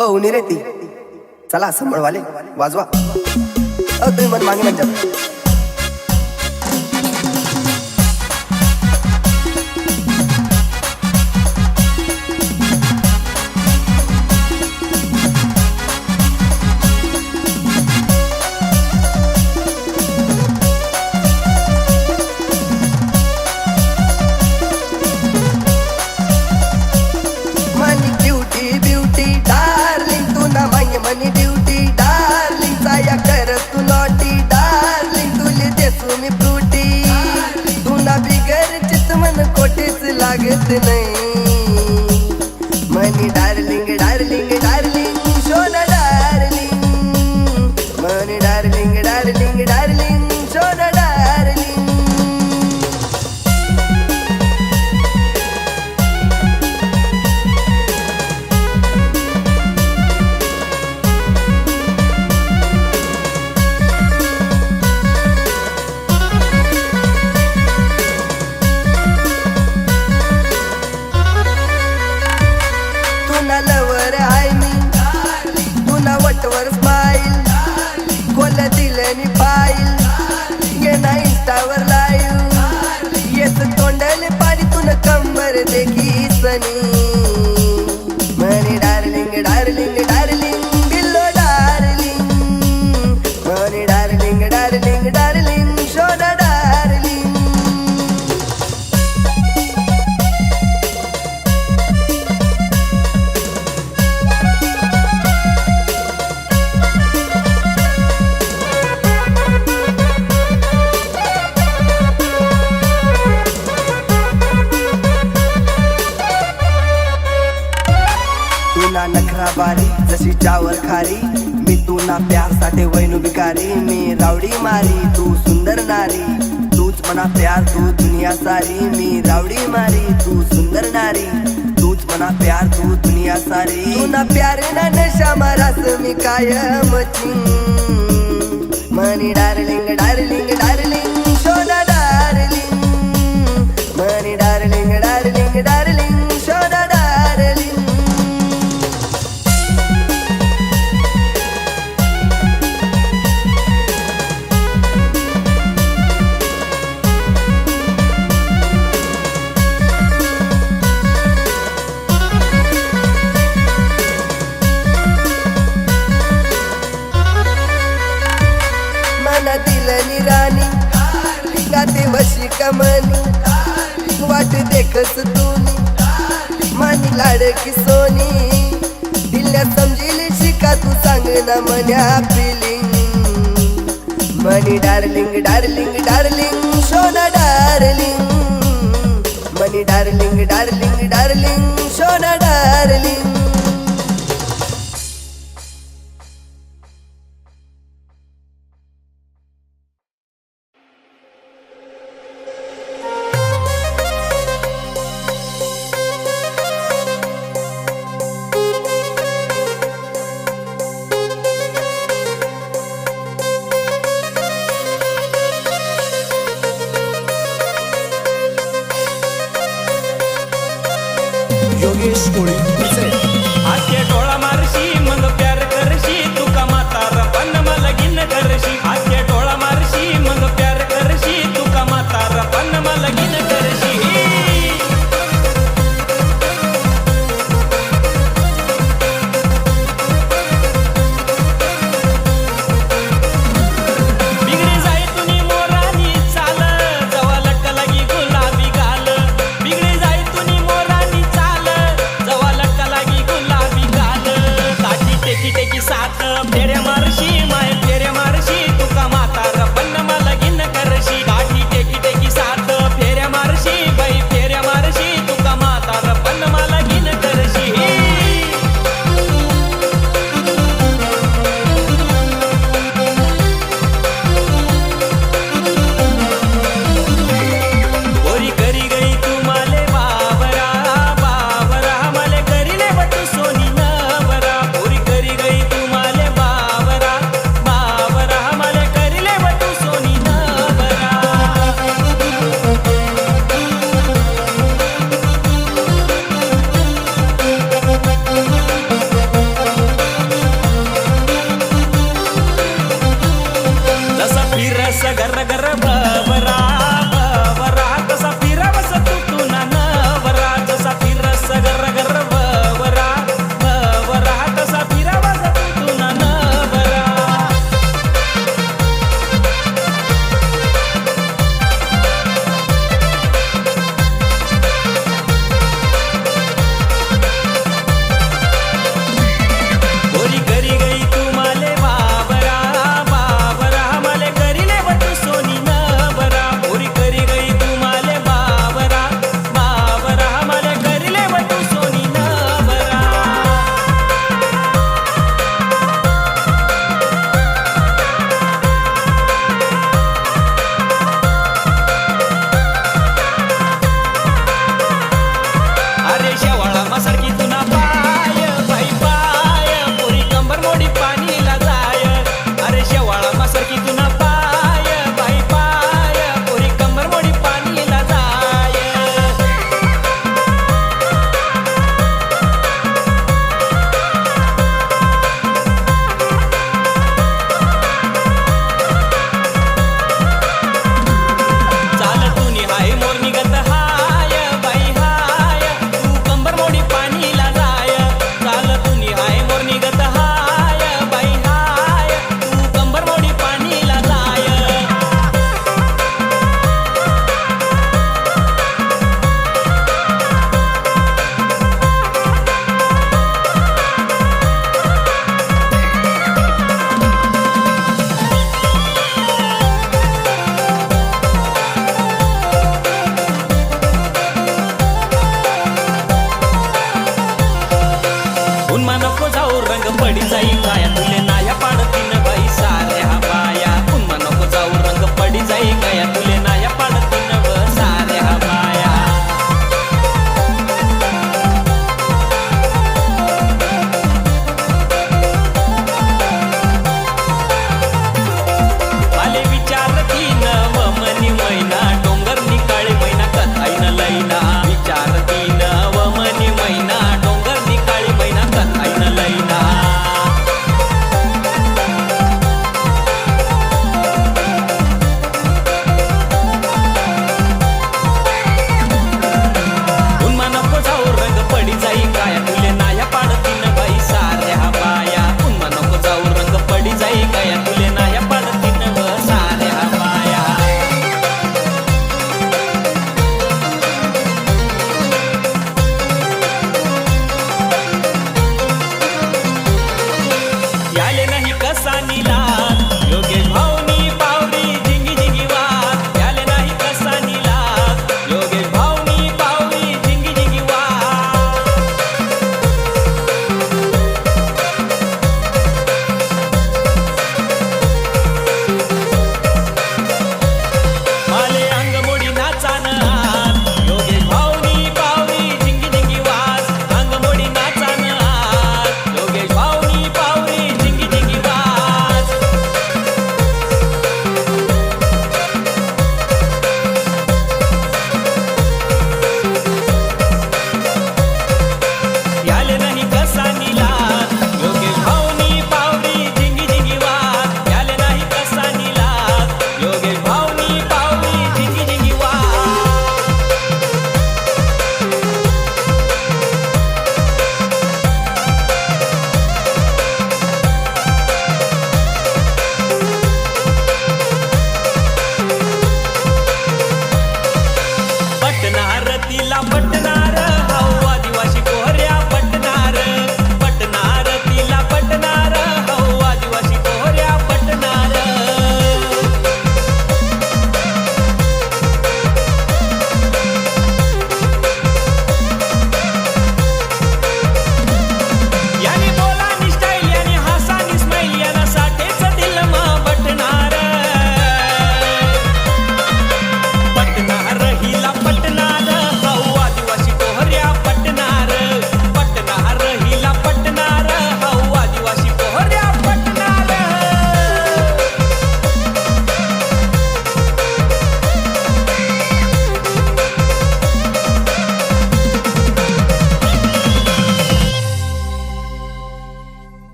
ओ निरेती चला संभळवाले वाजवा तुम्ही मन मागे म्हणजे मनी ब्युटी डार्लिंग साया कर तू नॉटी डार्लिंग तुले देसू मी फ्रूटी तुला बिगर चित मन कोठेच लागत नाही मनी डार्लिंग डार्लिंग डार्लिंग सोना डार्लिंग मनी डार्लिंग डार्लिंग डार्लिंग सोना डार्लिंग लवर आहे मी तुला वटवर स्माईल खोल दिल्याने फाईल ये ना इंस्टावर लाईव्ह येत तोंडाले पाणी तुला कंबर देखी सनी मनी डार्लिंग डार्लिंग डार्लिंग बिल्लो डार्लिंग मनी डार्लिंग डार्लिंग डार्लिंग सोना डार्लिंग तुला नखरा बारी जशी चावल खारी मी तुला प्यार साठी वैनु भिकारी मी रावडी मारी तू सुंदर नारी तूच मना प्यार तू दुनिया सारी मी रावडी मारी तू सुंदर नारी तूच मना प्यार तू दुनिया सारी तुला प्यार ना नशा मारास मी कायमची मनी डार्लिंग डार्लिंग डार्लिंग सोना डार्लिंग मनी डार्लिंग डार्लिंग डार्लिंग सोना डार्लिंग दिलनी राणी गाते वशी कमनी वाट देखस तूनी मानी लाडकी सोनी दिल्या समजिल शिका तू सांग ना मन्या फिलिंग मनी डार्लिंग डार्लिंग डार्लिंग सोना डार्लिंग मनी डार्लिंग डार्लिंग डार्लिंग सोना डार्लिंग योगेश कोळी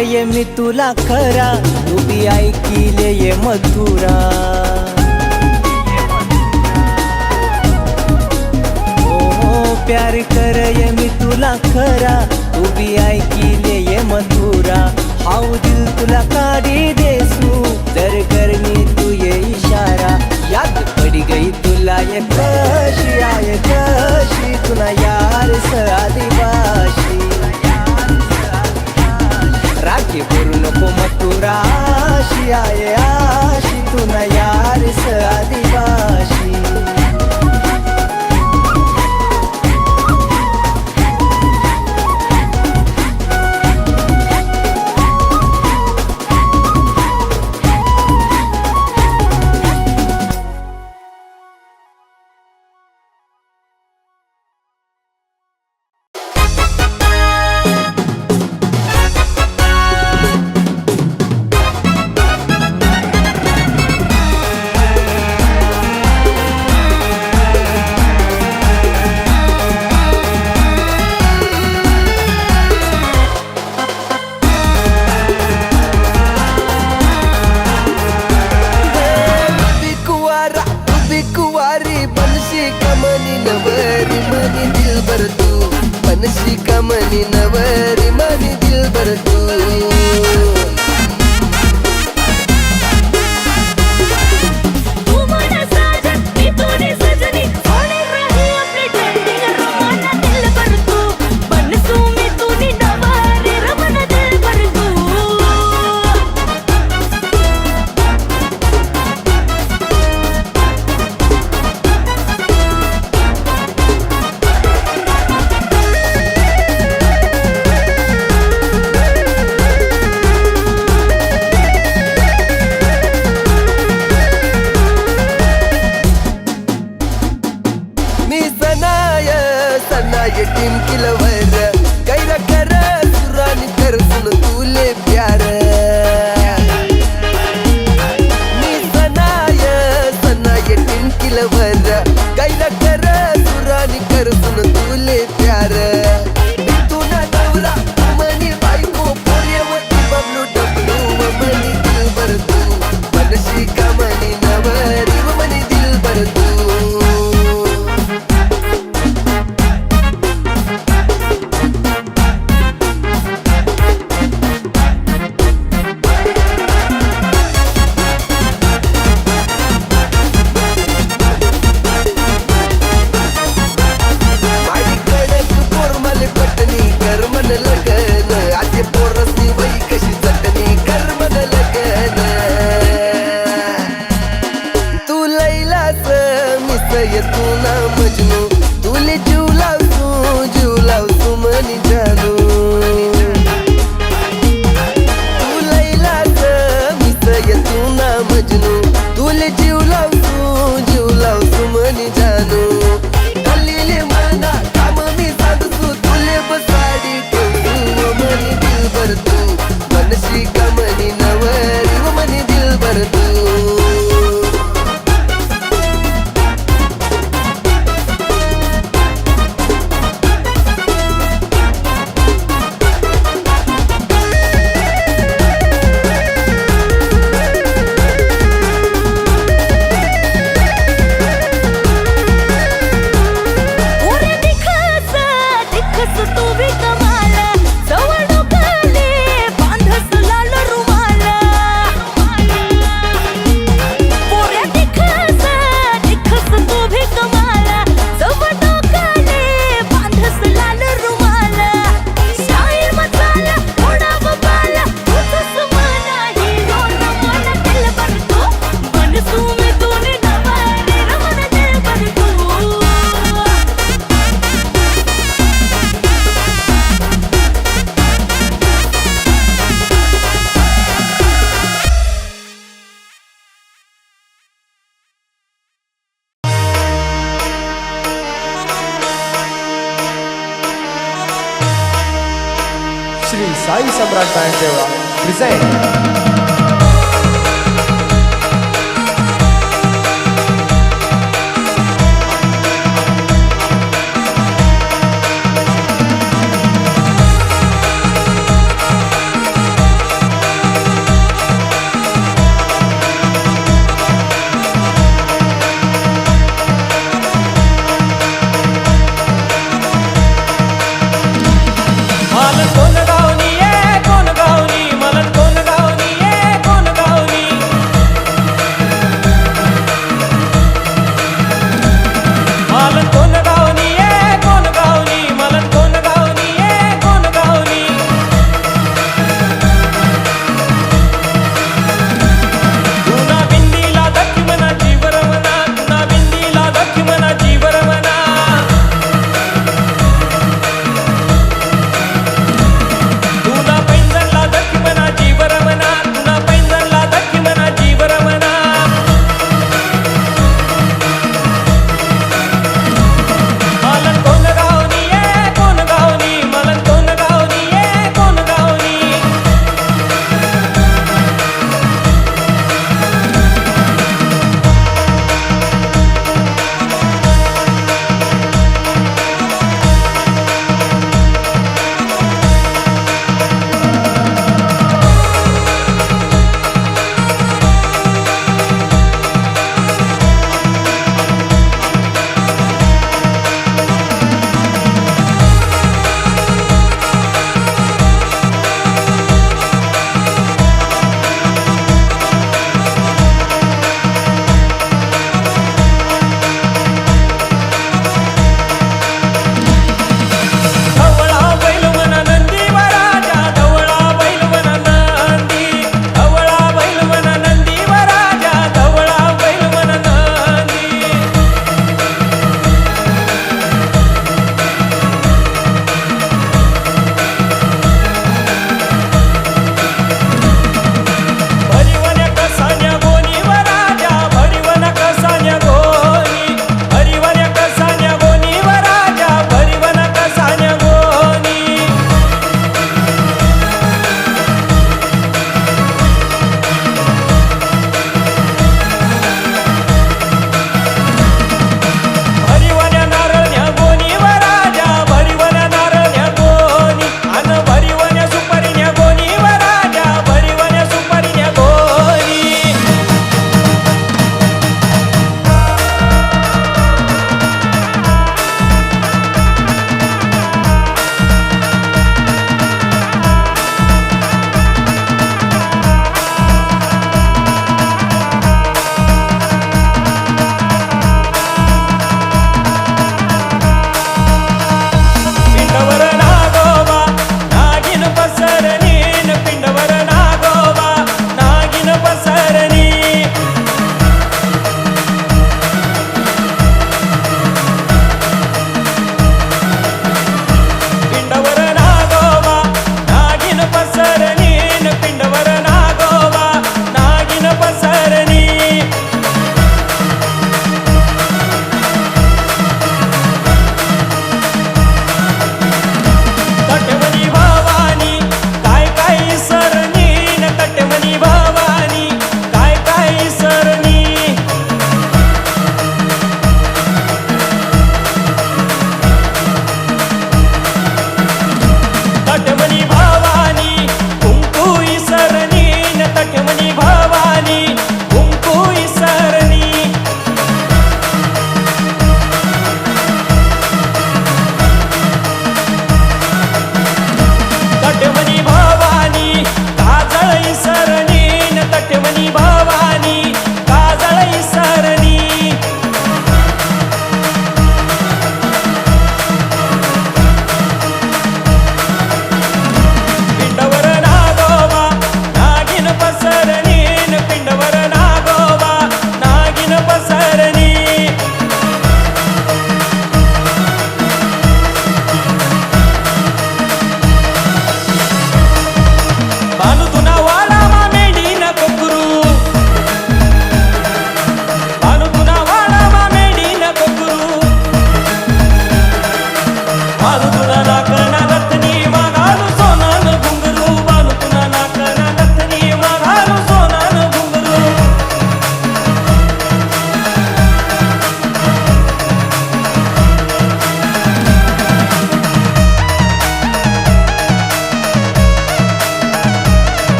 ये मी तुला खरा, तू बी ऐकिले ये मधुरा. प्यार कर ये मी तुला खरा, तू भी ऐकिले ये मधुरा. हाऊ दिल तुला काढी देसू, जर करनी तू ये इशारा. याद पडी गई तुला ये कशी आहे कशी, तुला यार स आदिवासी. राखी करू नको मथुरा, आशी आहे आशी, तुला यार स आदिवासी. बनशी कमनी नवरी मनी दिलबर तू. सनाय टीम किलवर कैरा कर सुरानी कर सुन तुले प्यार. मी सनाय टीम किलवर कैरा कर सुरानी कर सुन तुले प्यार. तू ना नवरा मनी बायको पोर्यावरती बबलू डबलू मनी दिलबर तू. बनशी का मनी नवरी मनी दिलबर तू. तू ना मजनू तुले जीव लावसू मनी जानू. तू लैलाच मिसय तू ना मजनू तुले जीव लावसू मनी जानू. हल्लीले मना काम मी सांगसू तुले बसाडी ठेवू मनी दिलबर तू. मनशी का मनी नवरी मनी दिलबर तू. श्री साई सम्राट बँड देवळा प्रेझेंट.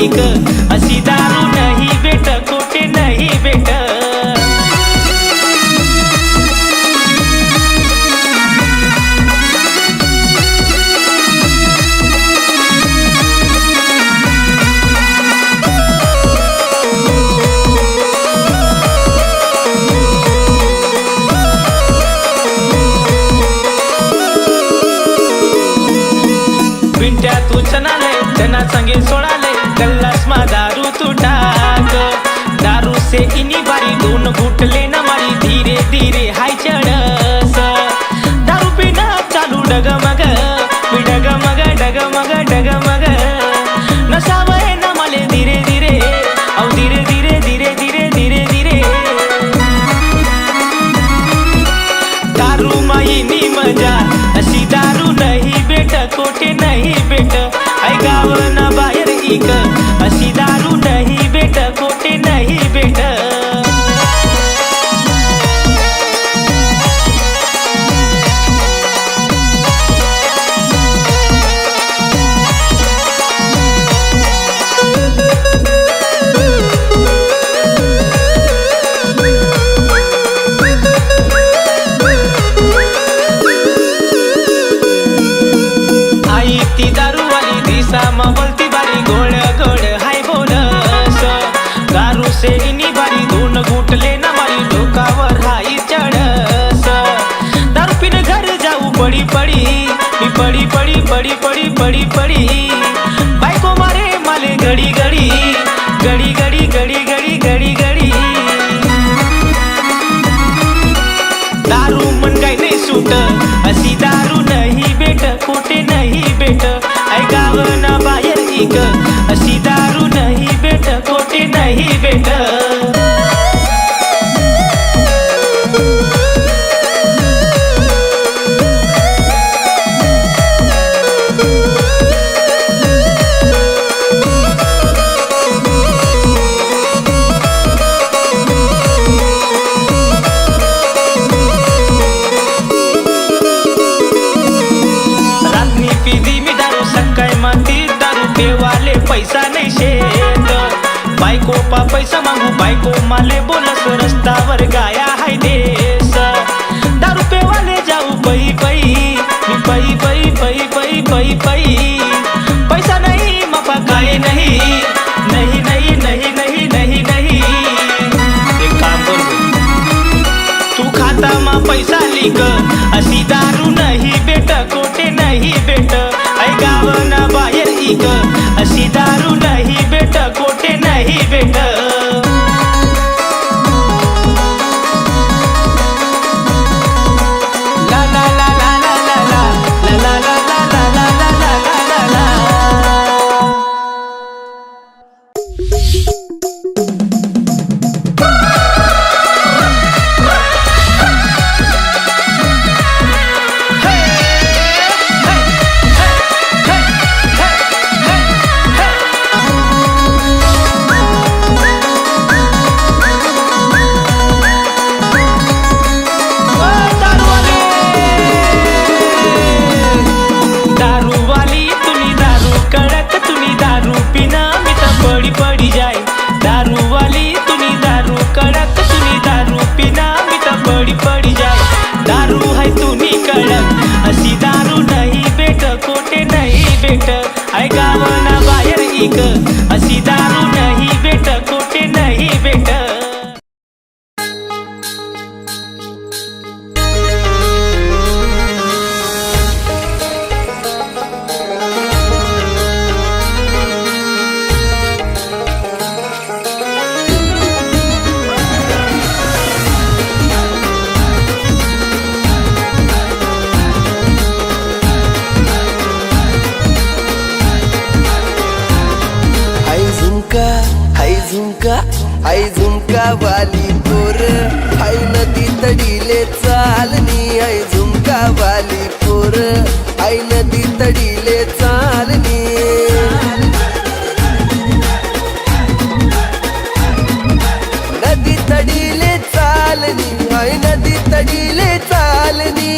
इक अशी दारू नाही भेट कोठे नाही भेट पिंट्या तू चनाले चना संगे सोडाले गल्लास मा दारू तू टाक दारू से इनी बारी दोन घुटले न मारी धीरे धीरे हाय चढस दारू पिना चालू डगमग डगमग डगमग डगमग नसावय न मले धीरे धीरे औ धीरे धीरे धीरे धीरे धीरे धीरे दारू माईनी मजा अशी दारू नाही भेट कोठे नाही भेट ऐ गावना बाहेर इक अशी दारू नाही भेट कोठे नाही भेट आई ती दारूवाली दिसा बोलती बारी गोड गोड हाय बोलस दारू से इनी बारी दोन घुटले न मारी डोकावर हाई चढस दारू पिन घर जाऊ पडी पडी मी पडी पडी पडी पडी पडी पडी बायको मारे माले घडी घडी घडी घडी घडी घडी घडी घडी दारू मन काही नाही सूट अशी दारू नाही भेट कोठे नाही भेट ऐ गावना बाहेर इक अशी दारू नाही भेट कोठे नाही भेट रात्री पिदी मी दारू सकाळी माती दारू देवाले पैसा नाही शेत बायको पा पैसा मागू बायको माले बोलस रस्त्यावर गाया हाय देस दारू पेवाले जाऊ पै पै मी पै पै पै पै पै पै पैसा नाही मापा काय नाही नाही नाही नाही नाही नाही नाही एक काम कर तू खाता मा पैसा लिक अशी दारू नाही भेट कोठे नाही भेट ऐ गावना बाहेर इक अशी दारू नाही भेट कोठे नाही भेट ला ला ला ला ला ला ला ला ला ला ला ला ला ला ला ला दारूवाली तुनी दारू कडक तुनी दारू पिना मी तर पडी पडी जाय दारूवाली तुनी दारू कडक तुनी दारू पिना मी तर पडी पडी जाय दारू है तुनी कडक अशी दारू नाही भेट कोठे नाही भेट ऐ गावना बाहेर इक अशी दारू नाही भेट कोठे नाही भेट आई झुमका वाली पोर आई नदी तडीले चालनी आई झुमका वाली पोर आई नदी तडीले चालनी नदी तडीले चालनी आई नदी तडीले चालनी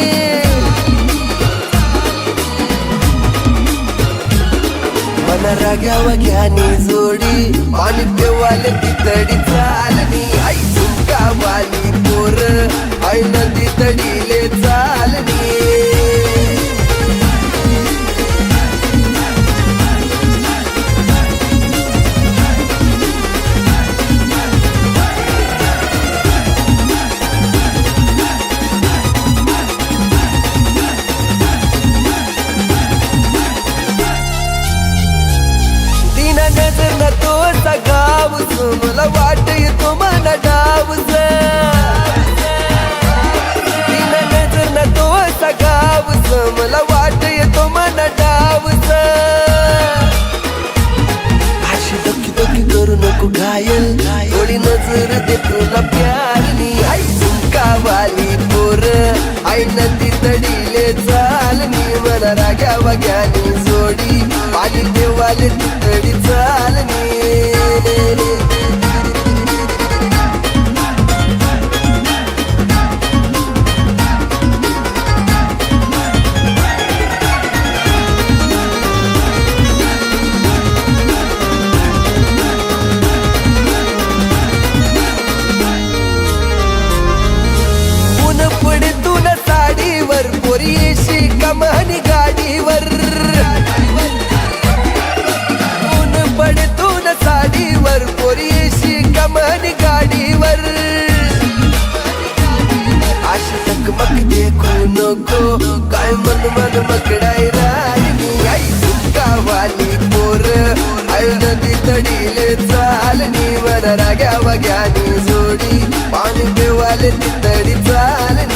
मन राग्या वग्यानी जोडी पाणी पेवाले तितडी चालनी आई झुमका वाली पोर आई नदी तडीले चालनी नजर न तो गावस मला वाट येतो मला डावस तीन नजर न तो गावस मला वाट येतो मला डावस अशी डोकी डोकी करू नको घायल थोडी नजर दे तुला प्यारनी आई झुमका वाली पोर आई नदी तडीले चालनी मला राग्या वग्यानी जोडी पाणी देवाले तितडी चालनी ऊन पडे तुला साडीवर पोरी येशी कमानी गाडीवर पडतून साडीवर पोरी येशी कमानी गाडीवर अशी टकमक देखू नको काय मन मन मकडाई राहिली आई झुमका वाली पोर आई नदी तडीले चालनी मन राग्या वग्यानी जोडी पाणी पेवाले तितडी चालनी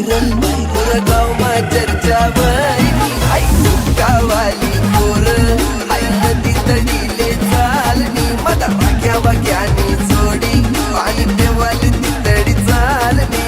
पुरं गावमा चर्चा वैनी आई गावाली पोर आई नदी तडीले चालनी मदा वाग्या वाग्यानी जोडी पाणी देवाली तितडी चालनी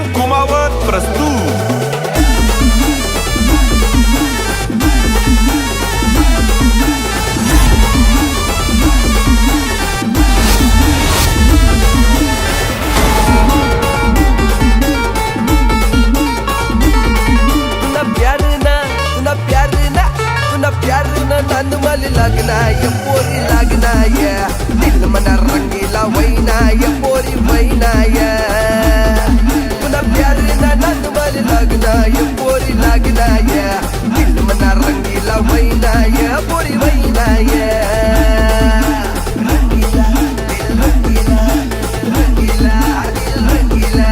किरण कुमावत प्रस्तुत. प्यार ना नंद मल लगना ये पोरी लगना ये दिल मना रंगीला वहीना ये पोरी वहीना ये पुनः प्यार ना नंद मल लगना ये पोरी लगना ये दिल मना रंगीला वहीना ये पोरी वहीना ये रंगीला दिल रंगीला रंगीला दिल रंगीला.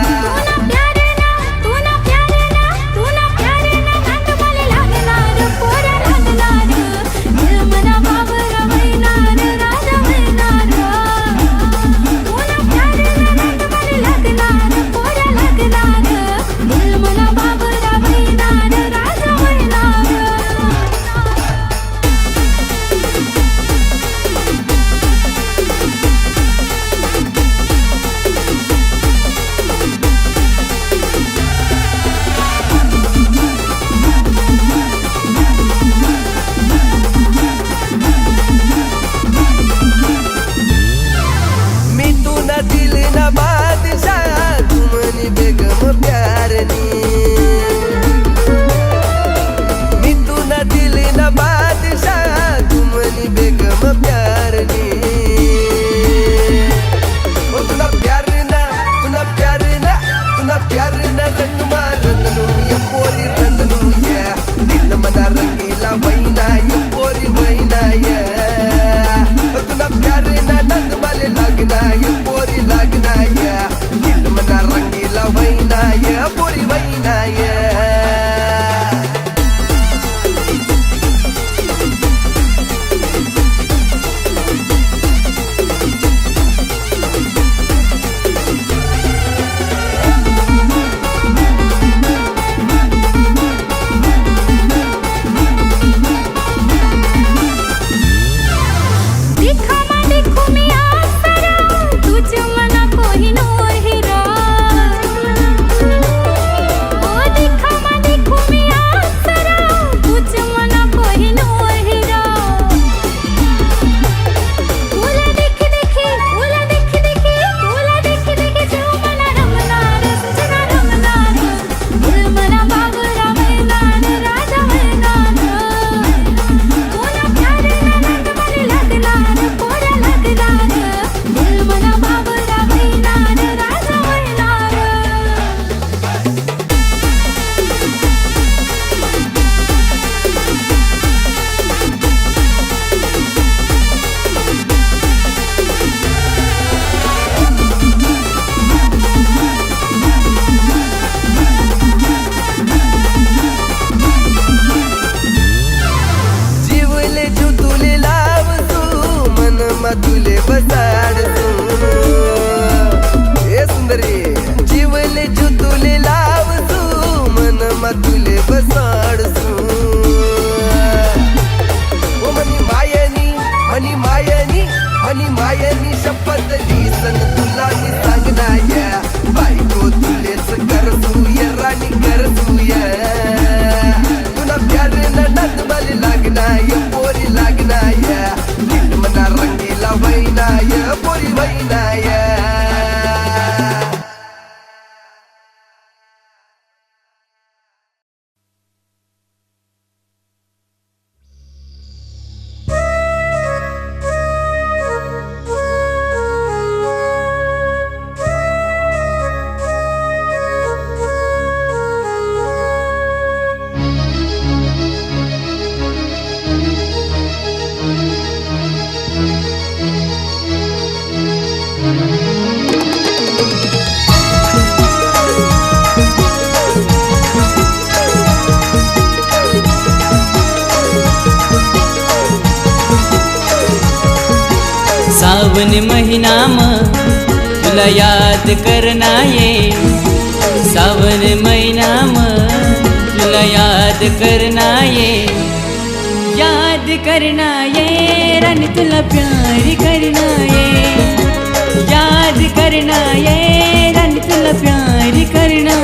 सावन महीना में तुला याद करना ये, सावन महीना में तुला याद करना ये, याद करना ये रन तुला प्यार करना ये, याद करना ये रन तुला प्यार करना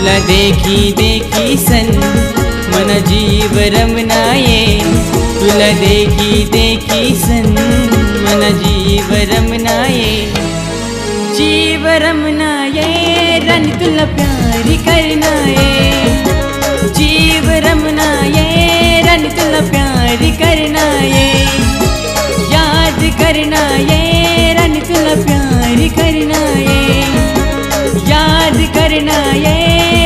तुला देखी देखी सन मन जीव रमनाये, तुला देखी देखी सन मन जीव रमनाये, जीव रमनाये रन तुला प्यारी करनाये, जीव रमनाये रन तुला प्यारी करनाये, याद करनाये रन तुला प्यारी करनाये, याद करनाये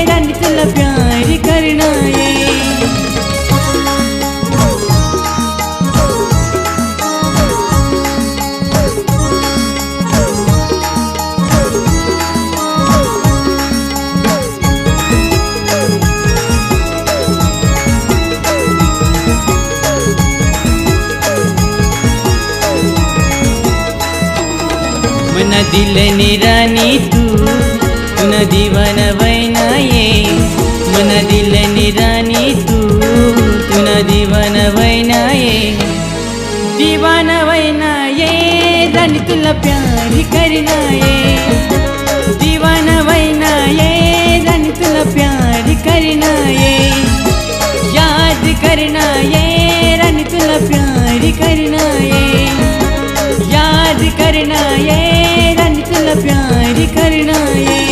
रन तुला प्यारी करनाये। मन दिल निरानी तू तुना दीवाना वैनाये, मन दिल निरानी तू तुना दीवाना वैनाये, दीवाना वैनाये रन तुला प्यारी करनाये, दीवाना वैनाये रन तुला प्यारी करनाये, याद करनाये रन तुला प्यारी करनाये, याद करनाये रन तुला प्यारी करनाये।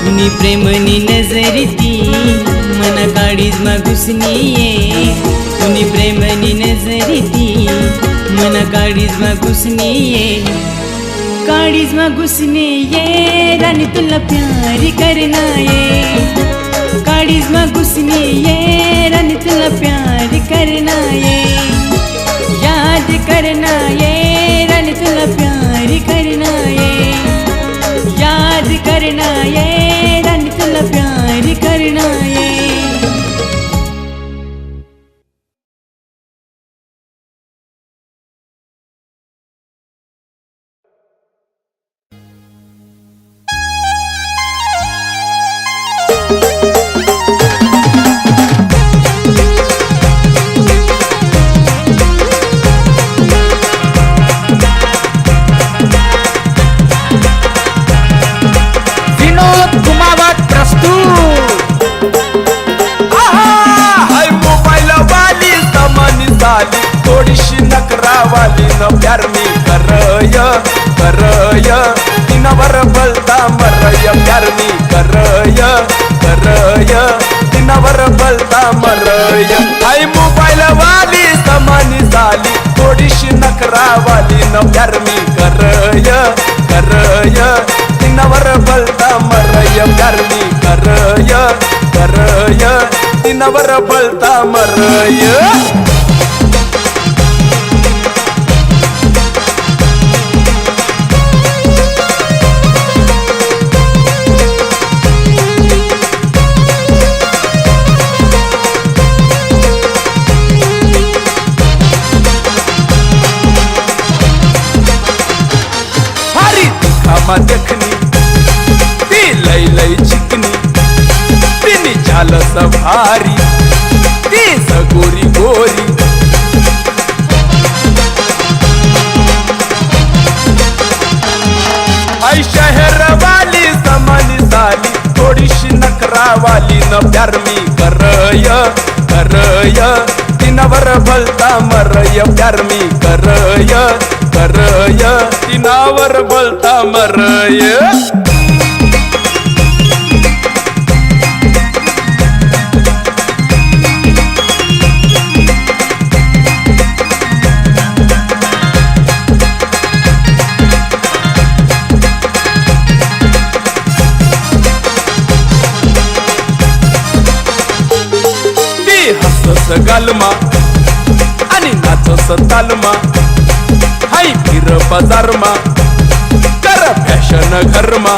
तुनी प्रेमनी नजरी ती मना काळीजमा घुसनी ये, तुनी प्रेमनी नजरी ती मना काळीजमा घुसनी ये, काळीजमा घुसनी ये रन तुला प्यारी करनाये, काळीजमा घुसनी ये रन तुला प्यारी करनाये, याद करनाये रन तुला प्यारी करनाये, याद करनाये रन तुला प्यारी करनाये। थोडीशी नकरावाली न प्यार मी करय करय तिनावर बलता मरय, प्यार मी करय करय तिनावर बलता मरय, आई मोबाईल वाली समानी झाली थोडीशी नकरावाली न प्यार मी करय करय तिनावर बलता मरय, प्यार मी करय करय तिनावर बलता मरय। देखनी ती लई लई चिकनी तिनी झालस भारी ती सगोरी गोरी, आई शहर वाली समानी झाली थोडीशी नकरावाली न प्यार मी करय करय तिनावर भलता मरय, प्यार मी करय करय तिनावर बोलता मरय। ती हसस गालमा आणि नाचस तालमा, हाय फिर बाजारमा कर फॅशन घरमा,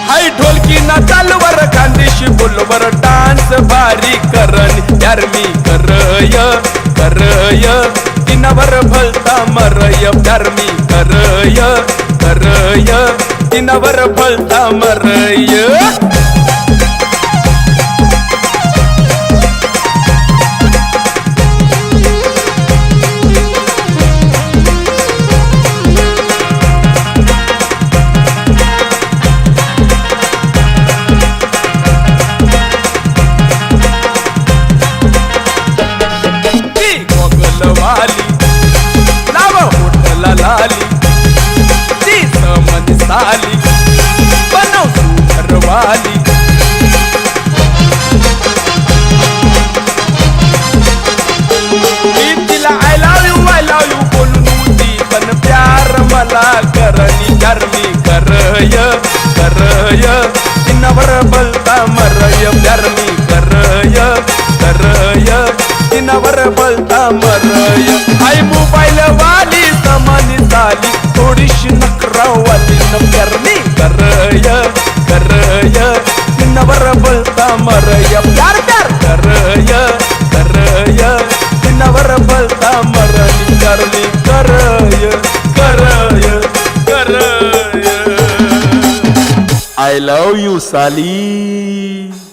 हाय ढोलकी ना तालवर खांदी अशी बोलवर डान्स भारी करन प्यार मी करय तिनावर भलता मरय प्यार मी करय तिनावर भलता मरय लाली ती समन साली बनव सुंदरवाली मी तिला आय लव यू बोलून होती पण प्यार मला करनी प्यार मी करय तिनावर बलता मरय प्यार मी करय तिनावर बलता मरय आई मोबाईल वाली समनी साली थोडीशी नखरावाली न प्यार मी करय तिनावर बलता मरय प्यार करय तिनावर बलता मरय प्यार मी करय I love you साली